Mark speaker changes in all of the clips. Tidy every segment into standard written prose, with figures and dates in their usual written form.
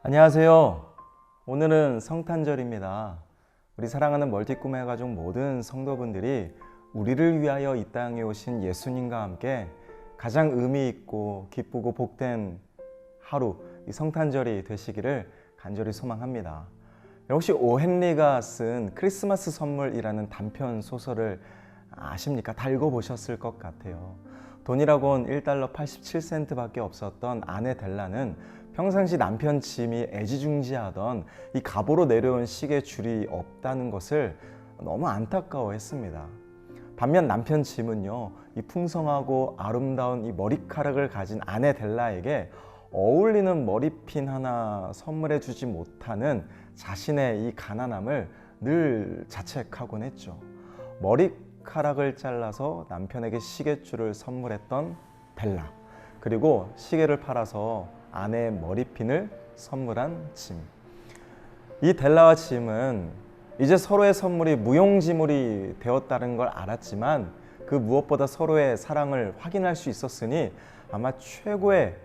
Speaker 1: 안녕하세요. 오늘은 성탄절입니다. 우리 사랑하는 멀티꿈의 가족 모든 성도분들이 우리를 위하여 이 땅에 오신 예수님과 함께 가장 의미 있고 기쁘고 복된 하루, 이 성탄절이 되시기를 간절히 소망합니다. 혹시 오 헨리가 쓴 크리스마스 선물이라는 단편 소설을 아십니까? 다 읽어보셨을 것 같아요. 돈이라곤 1달러 87센트밖에 없었던 아내 델라는 평상시 남편 짐이 애지중지하던 이 갑오로 내려온 시계 줄이 없다는 것을 너무 안타까워했습니다. 반면 남편 짐은요, 이 풍성하고 아름다운 이 머리카락을 가진 아내 델라에게 어울리는 머리핀 하나 선물해 주지 못하는 자신의 이 가난함을 늘 자책하곤 했죠. 머리카락을 잘라서 남편에게 시계줄을 선물했던 델라, 그리고 시계를 팔아서 아내의 머리핀을 선물한 짐. 이 델라와 짐은 이제 서로의 선물이 무용지물이 되었다는 걸 알았지만 그 무엇보다 서로의 사랑을 확인할 수 있었으니 아마 최고의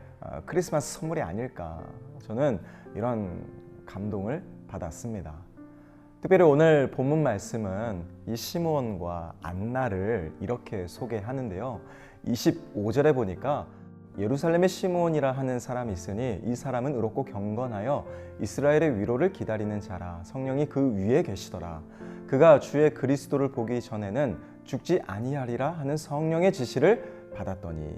Speaker 1: 크리스마스 선물이 아닐까, 저는 이런 감동을 받았습니다. 특별히 오늘 본문 말씀은 이 시므온과 안나를 이렇게 소개하는데요. 25절에 보니까 예루살렘의 시므온이라 하는 사람이 있으니 이 사람은 의롭고 경건하여 이스라엘의 위로를 기다리는 자라. 성령이 그 위에 계시더라. 그가 주의 그리스도를 보기 전에는 죽지 아니하리라 하는 성령의 지시를 받았더니.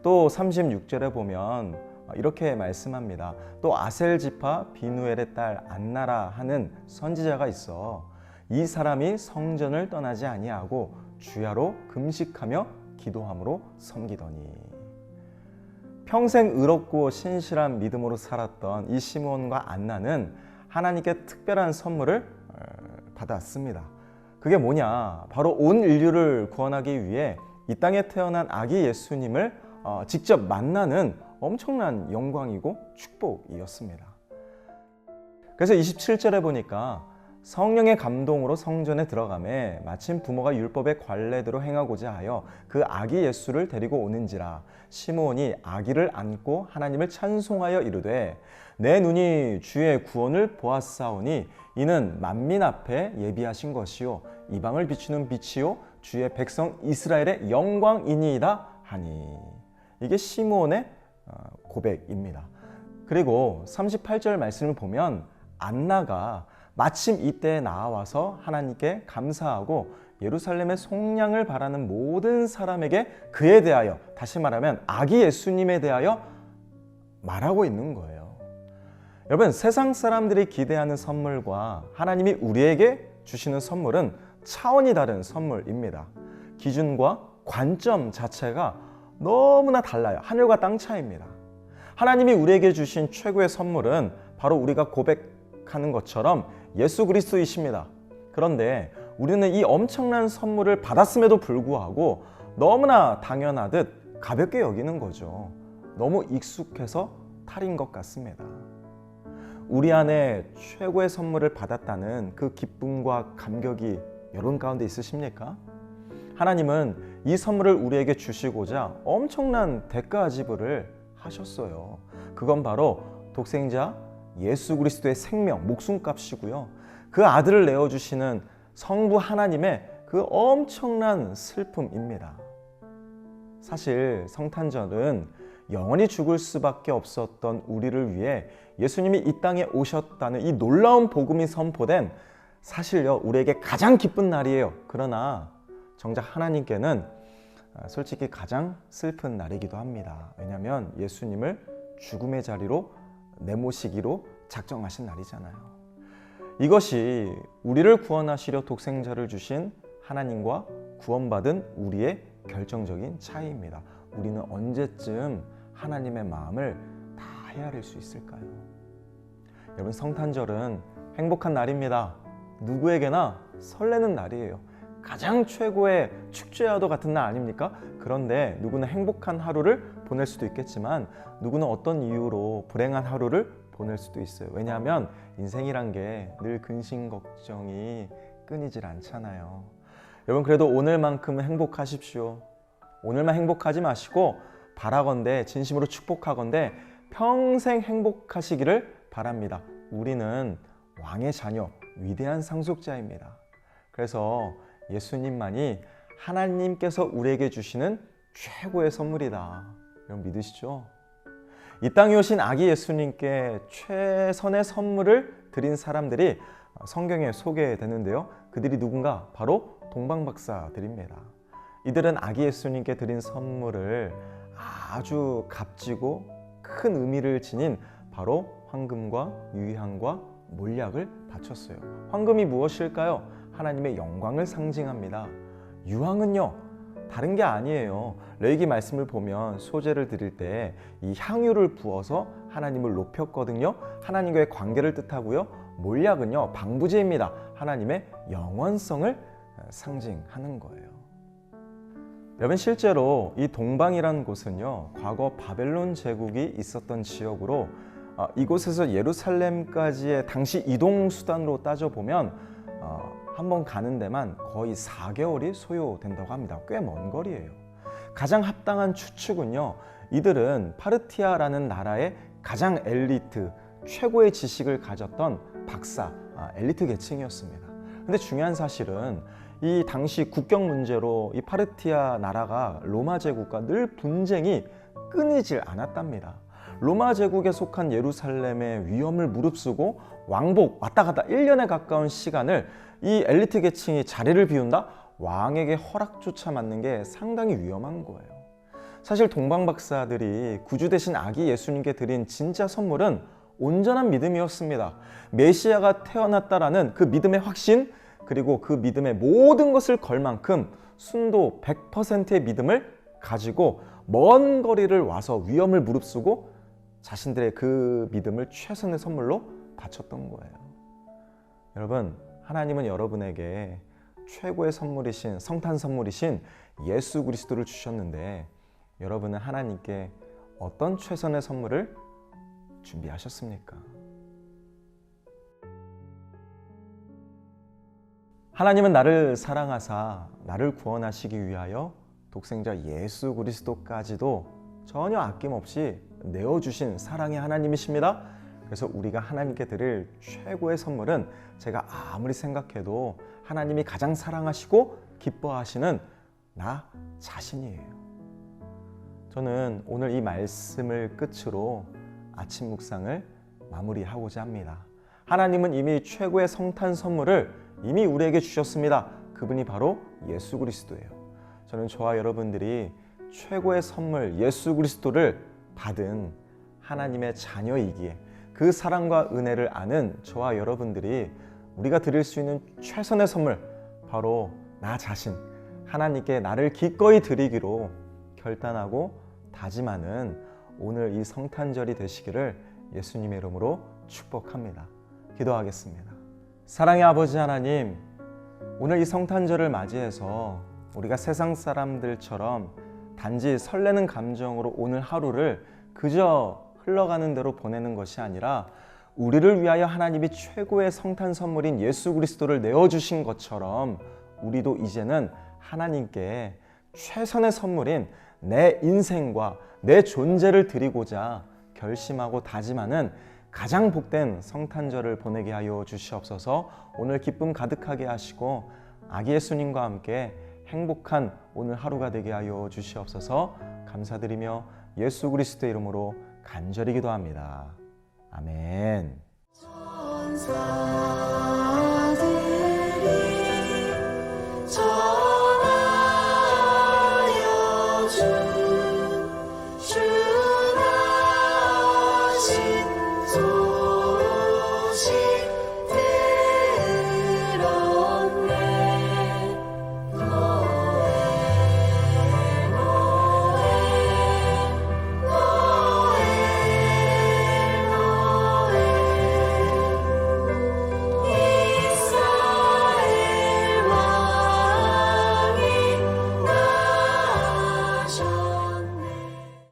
Speaker 1: 또 36절에 보면 이렇게 말씀합니다. 또 아셀 지파 비누엘의 딸 안나라 하는 선지자가 있어 이 사람이 성전을 떠나지 아니하고 주야로 금식하며 기도함으로 섬기더니. 평생 의롭고 신실한 믿음으로 살았던 이 시므온과 안나는 하나님께 특별한 선물을 받았습니다. 그게 뭐냐? 바로 온 인류를 구원하기 위해 이 땅에 태어난 아기 예수님을 직접 만나는 엄청난 영광이고 축복이었습니다. 그래서 27절에 보니까 성령의 감동으로 성전에 들어가매 마침 부모가 율법의 관례대로 행하고자 하여 그 아기 예수를 데리고 오는지라. 시므온이 아기를 안고 하나님을 찬송하여 이르되 내 눈이 주의 구원을 보았사오니 이는 만민 앞에 예비하신 것이요 이방을 비추는 빛이요 주의 백성 이스라엘의 영광이니이다 하니. 이게 시므온의 고백입니다. 그리고 38절 말씀을 보면 안나가 마침 이때에 나와서 하나님께 감사하고 예루살렘의 속량을 바라는 모든 사람에게 그에 대하여, 다시 말하면 아기 예수님에 대하여 말하고 있는 거예요. 여러분, 세상 사람들이 기대하는 선물과 하나님이 우리에게 주시는 선물은 차원이 다른 선물입니다. 기준과 관점 자체가 너무나 달라요. 하늘과 땅 차이입니다. 하나님이 우리에게 주신 최고의 선물은 바로 우리가 고백하는 것처럼 예수 그리스도이십니다. 그런데 우리는 이 엄청난 선물을 받았음에도 불구하고 너무나 당연하듯 가볍게 여기는 거죠. 너무 익숙해서 탈인 것 같습니다. 우리 안에 최고의 선물을 받았다는 그 기쁨과 감격이 여러분 가운데 있으십니까? 하나님은 이 선물을 우리에게 주시고자 엄청난 대가 지불을 하셨어요. 그건 바로 독생자 예수 그리스도의 생명, 목숨값이고요. 그 아들을 내어주시는 성부 하나님의 그 엄청난 슬픔입니다. 사실 성탄절은 영원히 죽을 수밖에 없었던 우리를 위해 예수님이 이 땅에 오셨다는 이 놀라운 복음이 선포된, 사실요, 우리에게 가장 기쁜 날이에요. 그러나 정작 하나님께는 솔직히 가장 슬픈 날이기도 합니다. 왜냐하면 예수님을 죽음의 자리로 내모시기로 작정하신 날이잖아요. 이것이 우리를 구원하시려 독생자를 주신 하나님과 구원받은 우리의 결정적인 차이입니다. 우리는 언제쯤 하나님의 마음을 다 헤아릴 수 있을까요? 여러분, 성탄절은 행복한 날입니다. 누구에게나 설레는 날이에요. 가장 최고의 축제와도 같은 날 아닙니까? 그런데 누구는 행복한 하루를 보낼 수도 있겠지만 누구는 어떤 이유로 불행한 하루를 보낼 수도 있어요. 왜냐하면 인생이란 게 늘 근심 걱정이 끊이질 않잖아요. 여러분, 그래도 오늘만큼은 행복하십시오. 오늘만 행복하지 마시고 바라건대, 진심으로 축복하건대 평생 행복하시기를 바랍니다. 우리는 왕의 자녀, 위대한 상속자입니다. 그래서 예수님만이 하나님께서 우리에게 주시는 최고의 선물이다. 여러분 믿으시죠? 이 땅에 오신 아기 예수님께 최선의 선물을 드린 사람들이 성경에 소개되는데요. 그들이 누군가? 바로 동방박사들입니다. 이들은 아기 예수님께 드린 선물을 아주 값지고 큰 의미를 지닌 바로 황금과 유향과 몰약을 바쳤어요. 황금이 무엇일까요? 하나님의 영광을 상징합니다. 유향은요, 다른 게 아니에요. 레위기 말씀을 보면 소제를 드릴 때 이 향유를 부어서 하나님을 높였거든요. 하나님과의 관계를 뜻하고요. 몰약은요, 방부제입니다. 하나님의 영원성을 상징하는 거예요. 여러분 실제로 이 동방이라는 곳은요, 과거 바벨론 제국이 있었던 지역으로 이곳에서 예루살렘까지의 당시 이동 수단으로 따져보면 한번 가는 데만 거의 4개월이 소요된다고 합니다. 꽤 먼 거리예요. 가장 합당한 추측은요, 이들은 파르티아라는 나라의 가장 엘리트, 최고의 지식을 가졌던 박사, 엘리트 계층이었습니다. 근데 중요한 사실은 이 당시 국경 문제로 이 파르티아 나라가 로마 제국과 늘 분쟁이 끊이질 않았답니다. 로마 제국에 속한 예루살렘의 위험을 무릅쓰고 왕복 왔다 갔다 1년에 가까운 시간을 이 엘리트 계층이 자리를 비운다? 왕에게 허락조차 받는 게 상당히 위험한 거예요. 사실 동방박사들이 구주 되신 아기 예수님께 드린 진짜 선물은 온전한 믿음이었습니다. 메시아가 태어났다라는 그 믿음의 확신, 그리고 그 믿음의 모든 것을 걸 만큼 순도 100%의 믿음을 가지고 먼 거리를 와서 위험을 무릅쓰고 자신들의 그 믿음을 최선의 선물로 바쳤던 거예요. 여러분, 하나님은 여러분에게 최고의 선물이신, 성탄 선물이신 예수 그리스도를 주셨는데 여러분은 하나님께 어떤 최선의 선물을 준비하셨습니까? 하나님은 나를 사랑하사 나를 구원하시기 위하여 독생자 예수 그리스도까지도 전혀 아낌없이 내어주신 사랑의 하나님이십니다. 그래서 우리가 하나님께 드릴 최고의 선물은 제가 아무리 생각해도 하나님이 가장 사랑하시고 기뻐하시는 나 자신이에요. 저는 오늘 이 말씀을 끝으로 아침 묵상을 마무리하고자 합니다. 하나님은 이미 최고의 성탄 선물을 이미 우리에게 주셨습니다. 그분이 바로 예수 그리스도예요. 저는 저와 여러분들이 최고의 선물 예수 그리스도를 받은 하나님의 자녀이기에 그 사랑과 은혜를 아는 저와 여러분들이 우리가 드릴 수 있는 최선의 선물, 바로 나 자신, 하나님께 나를 기꺼이 드리기로 결단하고 다짐하는 오늘 이 성탄절이 되시기를 예수님의 이름으로 축복합니다. 기도하겠습니다. 사랑의 아버지 하나님, 오늘 이 성탄절을 맞이해서 우리가 세상 사람들처럼 단지 설레는 감정으로 오늘 하루를 그저 흘러가는 대로 보내는 것이 아니라 우리를 위하여 하나님이 최고의 성탄 선물인 예수 그리스도를 내어주신 것처럼 우리도 이제는 하나님께 최선의 선물인 내 인생과 내 존재를 드리고자 결심하고 다짐하는 가장 복된 성탄절을 보내게 하여 주시옵소서. 오늘 기쁨 가득하게 하시고 아기 예수님과 함께 행복한 오늘 하루가 되게 하여 주시옵소서. 감사드리며 예수 그리스도의 이름으로 간절히 기도합니다. 아멘.